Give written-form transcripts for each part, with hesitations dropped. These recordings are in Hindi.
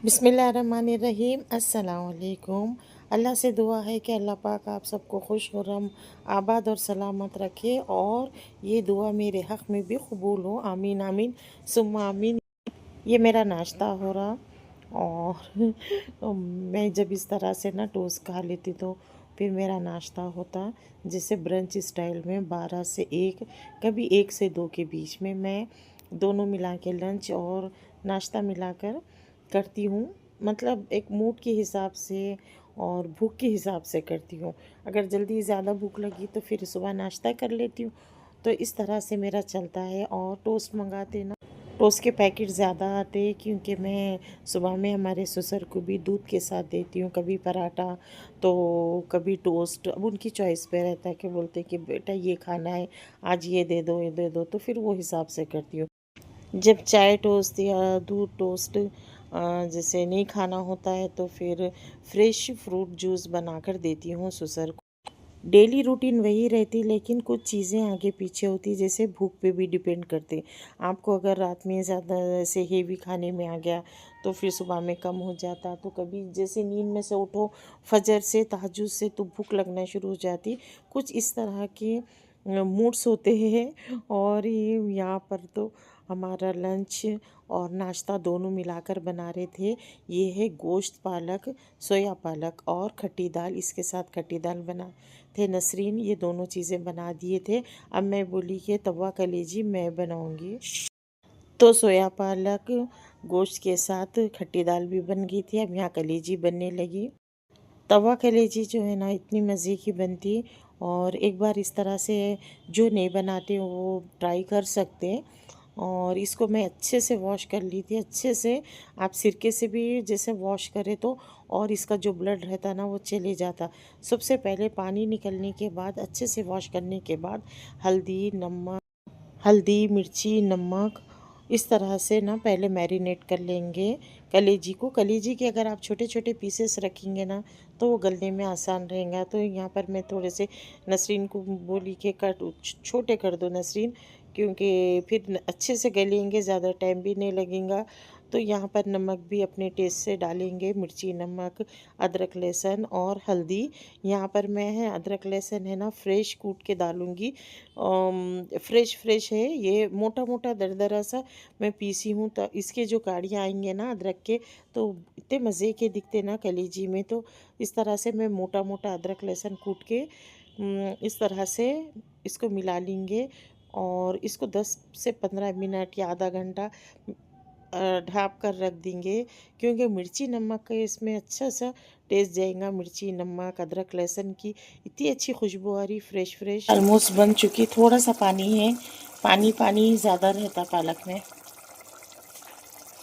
बिस्मिल्लाहिर्रहमानिर्रहीम। अस्सलाम वालेकुम। अल्लाह से दुआ है कि अल्लाह पाक आप सबको खुश खुर्रम आबाद और सलामत रखे और ये दुआ मेरे हक़ में भी कबूल हो। आमीन आमीन सुम्मा आमीन। ये मेरा नाश्ता हो रहा और मैं जब इस तरह से ना टोस्ट खा लेती तो फिर मेरा नाश्ता होता जैसे ब्रंच स्टाइल में 12 से 1, कभी 1 से 2 के बीच में मैं दोनों मिला के लंच और नाश्ता मिलाकर करती हूँ। मतलब एक मूड के हिसाब से और भूख के हिसाब से करती हूँ। अगर जल्दी ज़्यादा भूख लगी तो फिर सुबह नाश्ता कर लेती हूँ। तो इस तरह से मेरा चलता है। और टोस्ट मंगाते ना, टोस्ट के पैकेट ज़्यादा आते हैं क्योंकि मैं सुबह में हमारे ससुर को भी दूध के साथ देती हूँ, कभी पराठा तो कभी टोस्ट। अब उनकी चॉइस पे रहता है कि बोलते हैं कि बेटा ये खाना है, आज ये दे दो ये दे दो, तो फिर वो हिसाब से करती हूँ। जब चाय टोस्ट या दूध टोस्ट जैसे नहीं खाना होता है तो फिर फ्रेश फ्रूट जूस बनाकर देती हूँ ससुर को। डेली रूटीन वही रहती लेकिन कुछ चीज़ें आगे पीछे होती जैसे भूख पे भी डिपेंड करते। आपको अगर रात में ज़्यादा ऐसे हेवी खाने में आ गया तो फिर सुबह में कम हो जाता। तो कभी जैसे नींद में से उठो फजर से तहज्जुद से तो भूख लगना शुरू हो जाती। कुछ इस तरह के मूड्स होते हैं। और ये यहाँ पर तो हमारा लंच और नाश्ता दोनों मिलाकर बना रहे थे। ये है गोश्त पालक, सोया पालक और खट्टी दाल। इसके साथ खट्टी दाल बना थे नसरीन, ये दोनों चीज़ें बना दिए थे। अब मैं बोली कि तवा कलेजी मैं बनाऊंगी। तो सोया पालक गोश्त के साथ खट्टी दाल भी बन गई थी। अब यहाँ कलेजी बनने लगी। तवा कलेजी जो है ना इतनी मज़े की बनती। और एक बार इस तरह से जो नहीं बनाते वो ट्राई कर सकते हैं। और इसको मैं अच्छे से वॉश कर ली थी अच्छे से। आप सिरके से भी जैसे वॉश करें तो और इसका जो ब्लड रहता ना वो चले जाता। सबसे पहले पानी निकलने के बाद अच्छे से वॉश करने के बाद हल्दी मिर्ची नमक इस तरह से ना पहले मैरिनेट कर लेंगे कलेजी को। कलेजी के अगर आप छोटे छोटे पीसेस रखेंगे ना तो वो गलने में आसान रहेगा। तो यहाँ पर मैं थोड़े से नसरीन को बोली कि छोटे कर दो नसरीन, क्योंकि फिर अच्छे से गलेंगे, ज़्यादा टाइम भी नहीं लगेगा। तो यहाँ पर नमक भी अपने टेस्ट से डालेंगे, मिर्ची नमक अदरक लहसुन और हल्दी। यहाँ पर मैं है अदरक लहसुन है ना फ्रेश कूट के डालूँगी। फ्रेश है, ये मोटा मोटा दरदरा सा मैं पीसी हूँ। तो इसके जो काड़ियाँ आएंगे ना अदरक के तो इतने मज़े के दिखते ना कलेजी में। तो इस तरह से मैं मोटा मोटा अदरक लहसुन कूट के इस तरह से इसको मिला लेंगे। और इसको 10 से 15 मिनट या आधा घंटा ढाँप कर रख देंगे, क्योंकि मिर्ची नमक का इसमें अच्छा सा टेस्ट जाएगा। मिर्ची नमक अदरक लहसुन की इतनी अच्छी खुशबू आ रही फ्रेश फ्रेश। ऑलमोस्ट बन चुकी, थोड़ा सा पानी है, पानी पानी ज़्यादा रहता पालक में।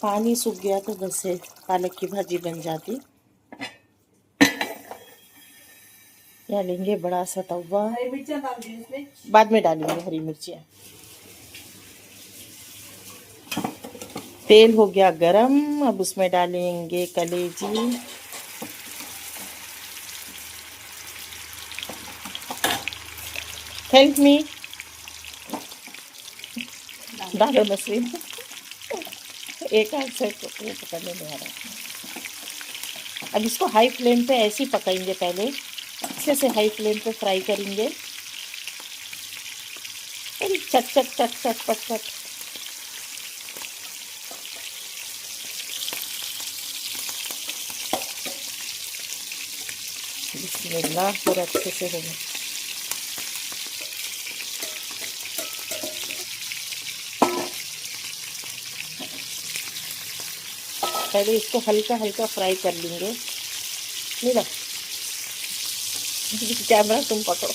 पानी सूख गया तो बस है पालक की भाजी बन जाती। यहाँ लेंगे बड़ा सा तवा, बाद में डालेंगे हरी मिर्चियाँ। तेल हो गया गरम, अब उसमें डालेंगे कलेजी। हेल्प मी, डालो नसरीन। एक हाथ से वो पकड़ने नहीं आ रहा। अब इसको हाई फ्लेम पे ऐसे ही पकाएंगे, पहले अच्छे से हाई फ्लेम पे फ्राई करेंगे। अरे चट चट चट चट पट पट। बिस्मिल्लाह, पूरा अच्छे से होगा। पहले इसको हल्का हल्का फ्राई कर लेंगे। नीला कैमरा तुम पकड़ो।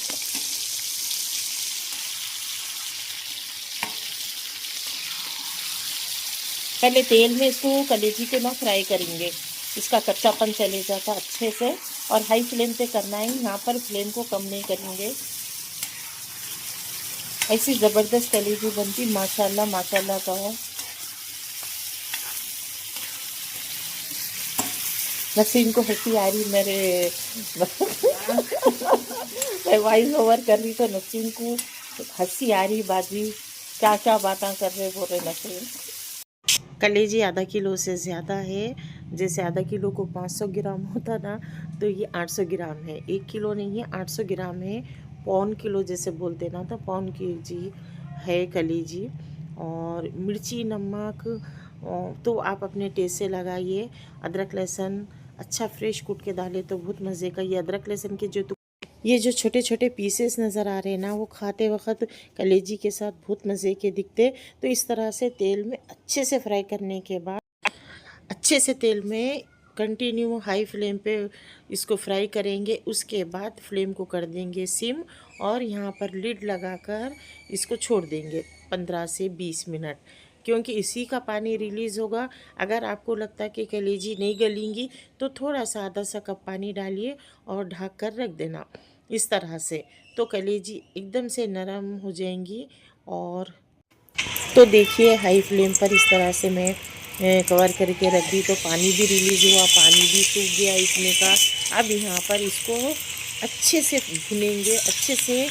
पहले तेल में इसको कलेजी को ना फ्राई करेंगे, इसका कच्चापन चले जाता अच्छे से। और हाई फ्लेम पे करना है, यहाँ पर फ्लेम को कम नहीं करेंगे। ऐसी ज़बरदस्त कलेजी बनती, माशाल्लाह माशाल्लाह कहो। नसीम को हंसी आ रही मेरे मैं वॉइस ओवर कर रही तो नसीम को हंसी आ रही। बाजी क्या क्या बातें कर रहे बोल रहे नसीम। कलेजी आधा किलो से ज़्यादा है। जैसे आधा किलो को 500 ग्राम होता ना, तो ये 800 ग्राम है। 1 किलो नहीं है, 800 ग्राम है। पौन किलो जैसे बोलते ना, तो पौन केजी है कलेजी। और मिर्ची नमक तो आप अपने टेस्ट से लगाइए। अदरक लहसुन अच्छा फ्रेश कूट के डालें तो बहुत मज़े का। ये अदरक लहसुन के ये जो छोटे छोटे पीसेस नज़र आ रहे हैं ना, वो खाते वक्त कलेजी के साथ बहुत मज़े के दिखते। तो इस तरह से तेल में अच्छे से फ्राई करने के बाद, अच्छे से तेल में कंटिन्यू हाई फ्लेम पे इसको फ्राई करेंगे। उसके बाद फ्लेम को कर देंगे सिम, और यहाँ पर लिड लगाकर इसको छोड़ देंगे 15 से 20 मिनट, क्योंकि इसी का पानी रिलीज़ होगा। अगर आपको लगता है कि कलेजी नहीं गलेंगी, तो थोड़ा सा आधा सा कप पानी डालिए और ढक कर रख देना इस तरह से। तो कलेजी एकदम से नरम हो जाएंगी। और तो देखिए हाई फ्लेम पर इस तरह से मैं कवर करके रख दी, तो पानी भी रिलीज़ हुआ, पानी भी सूख गया इसमें का। अब यहाँ पर इसको अच्छे से भुनेंगे, अच्छे से।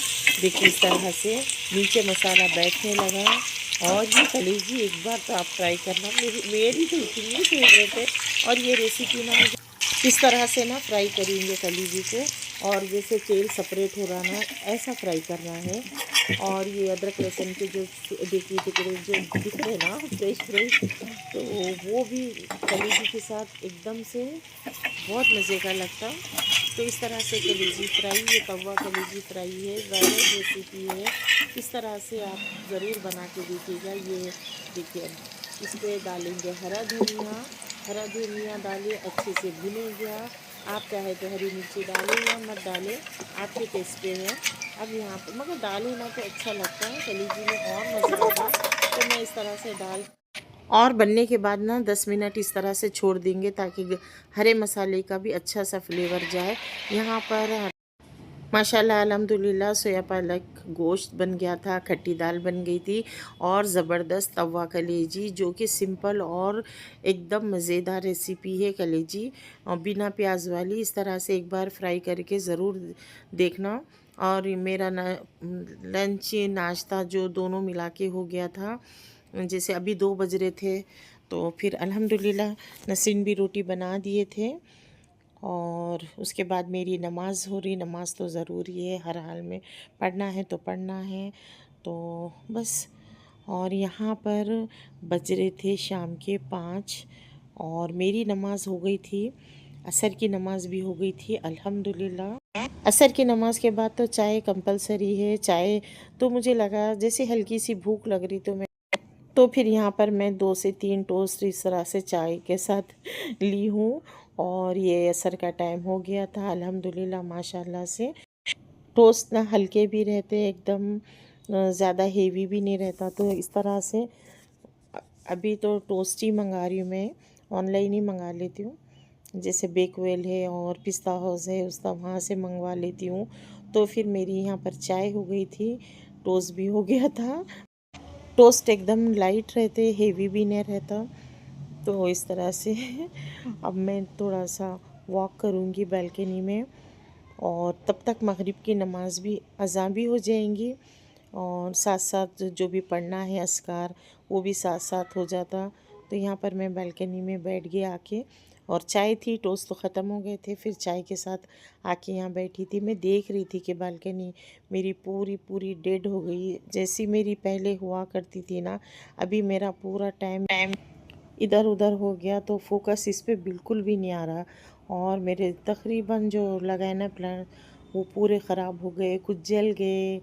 देखिए इस तरह से नीचे मसाला बैठने लगा। और ये कलेजी एक बार तो आप ट्राई करना, मेरी तो इतनी फेवरेट है। और ये रेसिपी ना मुझे इस तरह से ना फ्राई करेंगे कलीजी को, और जैसे तेल सेपरेट हो रहा ना, ऐसा फ्राई करना है। और ये अदरक लहसुन के जो देखिए टुकड़े जो दिख रहे ना फ्रेश फ्रेश, तो वो भी कलीजी के साथ एकदम से बहुत मज़े का लगता। तो इस तरह से कलेजी फ्राई, ये तवा कलेजी फ्राई है, वायरल रेसिपी है। इस तरह से आप ज़रूर बना के देखिएगा। ये देखिए इस पर डालेंगे हरा धनिया डालिए, अच्छे से भुनेगा। आप चाहे तो हरी मिर्ची डालें या मत डालें, आपके टेस्ट पे है। अब यहाँ पर मगर डालूँ ना तो अच्छा लगता है, कलेजी में और मज़ा आता। तो मैं इस तरह से और बनने के बाद ना 10 मिनट इस तरह से छोड़ देंगे, ताकि हरे मसाले का भी अच्छा सा फ्लेवर जाए। यहाँ पर माशाल्लाह अल्हम्दुलिल्लाह सोया पालक गोश्त बन गया था, खट्टी दाल बन गई थी, और ज़बरदस्त तवा कलेजी, जो कि सिंपल और एकदम मज़ेदार रेसिपी है कलेजी, और बिना प्याज वाली। इस तरह से एक बार फ्राई करके ज़रूर देखना। और मेरा लंच नाश्ता जो दोनों मिला के हो गया था। जैसे अभी 2 बज रहे थे, तो फिर अल्हम्दुलिल्लाह नसीन भी रोटी बना दिए थे। और उसके बाद मेरी नमाज़ हो रही। नमाज़ तो ज़रूरी है, हर हाल में पढ़ना है तो पढ़ना है, तो बस। और यहाँ पर बज रहे थे शाम के 5, और मेरी नमाज़ हो गई थी। असर की नमाज़ भी हो गई थी अल्हम्दुलिल्लाह। असर की नमाज़ के बाद तो चाय कंपलसरी है। चाय तो मुझे लगा जैसे हल्की सी भूख लग रही, तो फिर यहाँ पर मैं 2 से 3 टोस्ट इस तरह से चाय के साथ ली हूँ। और ये असर का टाइम हो गया था अल्हम्दुलिल्लाह माशाल्लाह से। टोस्ट ना हल्के भी रहते एकदम, ज़्यादा हेवी भी नहीं रहता। तो इस तरह से अभी तो टोस्ट ही मंगा रही हूँ मैं, ऑनलाइन ही मंगा लेती हूँ। जैसे बेकवेल है और पिस्ता हाउस है, उसका वहाँ से मंगवा लेती हूँ। तो फिर मेरी यहाँ पर चाय हो गई थी, टोस्ट भी हो गया था। टोस्ट एकदम लाइट रहते, हेवी भी नहीं रहता। तो इस तरह से अब मैं थोड़ा सा वॉक करूँगी बालकनी में, और तब तक मगरिब की नमाज़ भी अज़ान भी हो जाएंगी, और साथ साथ जो भी पढ़ना है अस्कार वो भी साथ साथ हो जाता। तो यहाँ पर मैं बालकनी में बैठ गई आके, और चाय थी, टोस्ट तो ख़त्म हो गए थे, फिर चाय के साथ आके यहाँ बैठी थी। मैं देख रही थी कि बालकनी मेरी पूरी पूरी डेड हो गई, जैसी मेरी पहले हुआ करती थी ना। अभी मेरा पूरा टाइम इधर उधर हो गया, तो फोकस इस पे बिल्कुल भी नहीं आ रहा। और मेरे तकरीबन जो लगाए ना प्लांट, वो पूरे ख़राब हो गए, कुछ जल गए।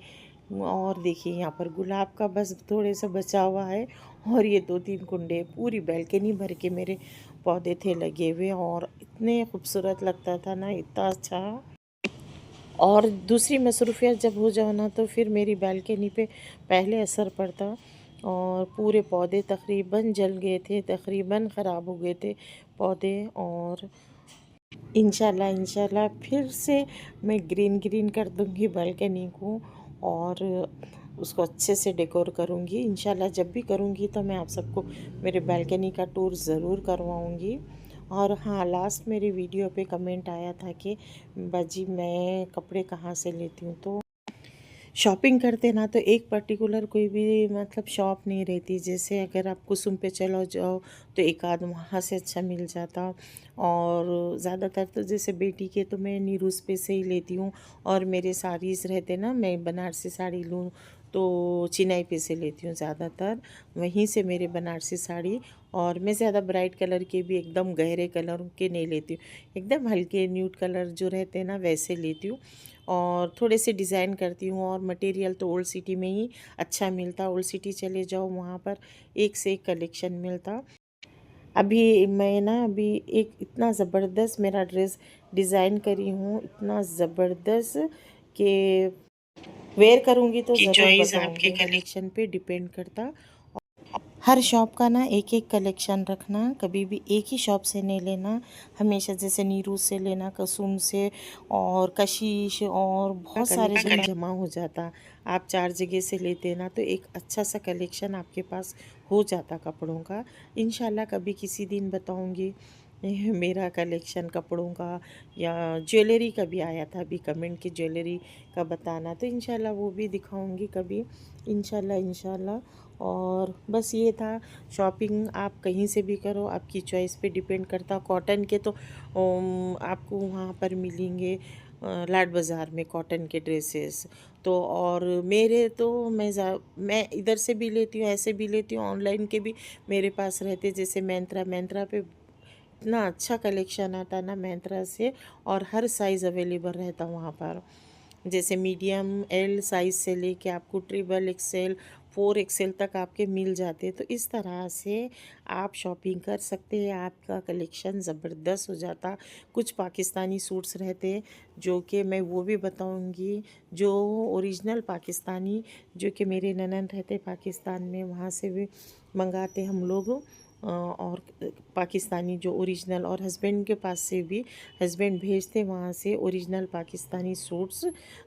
और देखिए यहाँ पर गुलाब का बस थोड़े सा बचा हुआ है, और ये 2-3 कुंडे पूरी बैल्कनी भर के मेरे पौधे थे लगे हुए, और इतने खूबसूरत लगता था ना, इतना अच्छा। और दूसरी मसरूफ़ियत जब हो जाओ ना, तो फिर मेरी बालकनी पे पहले असर पड़ता, और पूरे पौधे तकरीबन जल गए थे, तकरीबन ख़राब हो गए थे पौधे। और इंशाल्लाह फिर से मैं ग्रीन ग्रीन कर दूँगी बालकनी को, और उसको अच्छे से डेकोर करूँगी। इंशाल्लाह जब भी करूँगी तो मैं आप सबको मेरे बालकनी का टूर ज़रूर करवाऊँगी। और हाँ, लास्ट मेरी वीडियो पे कमेंट आया था कि बाजी मैं कपड़े कहाँ से लेती हूँ, तो शॉपिंग करते ना तो एक पर्टिकुलर कोई भी मतलब शॉप नहीं रहती। जैसे अगर आप कुसुम पे चलो जाओ तो एक आध वहाँ से अच्छा मिल जाता। और ज़्यादातर तो जैसे बेटी के तो मैं नीरूज पे से ही लेती हूँ। और मेरे साड़ीज़ रहते ना, मैं बनारसी साड़ी लूँ तो चिनाई पे से लेती हूँ ज़्यादातर, वहीं से मेरे बनारसी साड़ी। और मैं ज़्यादा ब्राइट कलर के भी एकदम गहरे कलर के नहीं लेती हूँ, एकदम हल्के न्यूड कलर जो रहते हैं ना वैसे लेती हूँ। और थोड़े से डिज़ाइन करती हूँ। और मटेरियल तो ओल्ड सिटी में ही अच्छा मिलता, ओल्ड सिटी चले जाओ वहाँ पर एक से एक कलेक्शन मिलता। अभी मैं ना अभी एक इतना ज़बरदस्त मेरा ड्रेस डिज़ाइन करी हूँ, इतना ज़बरदस्त कि वेयर करूँगी तो ज़रूर बताऊँगी। कलेक्शन पे डिपेंड करता। हर शॉप का ना एक एक कलेक्शन रखना, कभी भी एक ही शॉप से नहीं लेना। हमेशा जैसे नीरू से लेना, कुसुम से और कशिश और बहुत सारे जगह जमा हो जाता। आप 4 जगह से लेते ना तो एक अच्छा सा कलेक्शन आपके पास हो जाता कपड़ों का। इंशाल्लाह कभी किसी दिन बताऊंगी मेरा कलेक्शन कपड़ों का। या ज्वेलरी का भी आया था अभी कमेंट की ज्वेलरी का बताना, तो इंशाल्लाह वो भी दिखाऊंगी कभी, इंशाल्लाह इंशाल्लाह। और बस ये था। शॉपिंग आप कहीं से भी करो, आपकी चॉइस पे डिपेंड करता। कॉटन के तो आपको वहाँ पर मिलेंगे लाड बाज़ार में कॉटन के ड्रेसेस। तो और मेरे तो मैं इधर से भी लेती हूँ, ऐसे भी लेती हूँ, ऑनलाइन के भी मेरे पास रहते। जैसे मैंत्रा पे इतना अच्छा कलेक्शन आता है ना मैंत्रा से। और हर साइज़ अवेलेबल रहता वहाँ पर। जैसे मीडियम एल साइज़ से लेके आपको ट्रिपल एक्सेल 4 एक्सेल तक आपके मिल जाते हैं। तो इस तरह से आप शॉपिंग कर सकते हैं, आपका कलेक्शन ज़बरदस्त हो जाता। कुछ पाकिस्तानी सूट्स रहते हैं जो कि मैं वो भी बताऊंगी, जो ओरिजिनल पाकिस्तानी, जो कि मेरे ननद रहते पाकिस्तान में, वहाँ से भी मंगाते हम लोग। और पाकिस्तानी जो ओरिजिनल, और हस्बैंड के पास से भी हस्बैंड भेजते वहाँ से ओरिजिनल पाकिस्तानी सूट्स।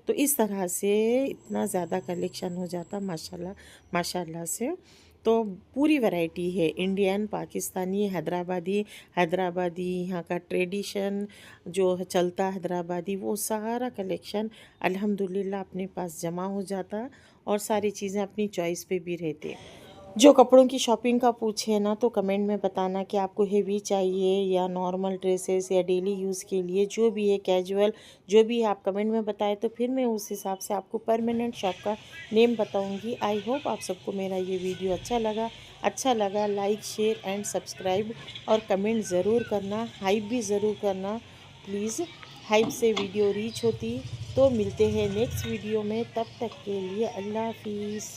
तो इस तरह से इतना ज़्यादा कलेक्शन हो जाता माशाल्लाह माशाल्लाह से। तो पूरी वैरायटी है, इंडियन, पाकिस्तानी, हैदराबादी यहाँ का ट्रेडिशन जो चलता हैदराबादी, वो सारा कलेक्शन अल्हम्दुलिल्लाह अपने पास जमा हो जाता। और सारी चीज़ें अपनी चॉइस पे भी रहती। जो कपड़ों की शॉपिंग का पूछे ना तो कमेंट में बताना कि आपको हेवी चाहिए या नॉर्मल ड्रेसेस या डेली यूज़ के लिए, जो भी है कैजुअल, जो भी आप कमेंट में बताए तो फिर मैं उस हिसाब से आपको परमानेंट शॉप का नेम बताऊंगी। आई होप आप सबको मेरा ये वीडियो अच्छा लगा लाइक शेयर एंड सब्सक्राइब और कमेंट ज़रूर करना, हाइप भी ज़रूर करना प्लीज़। हाइप से वीडियो रीच होती। तो मिलते हैं नेक्स्ट वीडियो में, तब तक के लिए अल्लाह हाफिज़।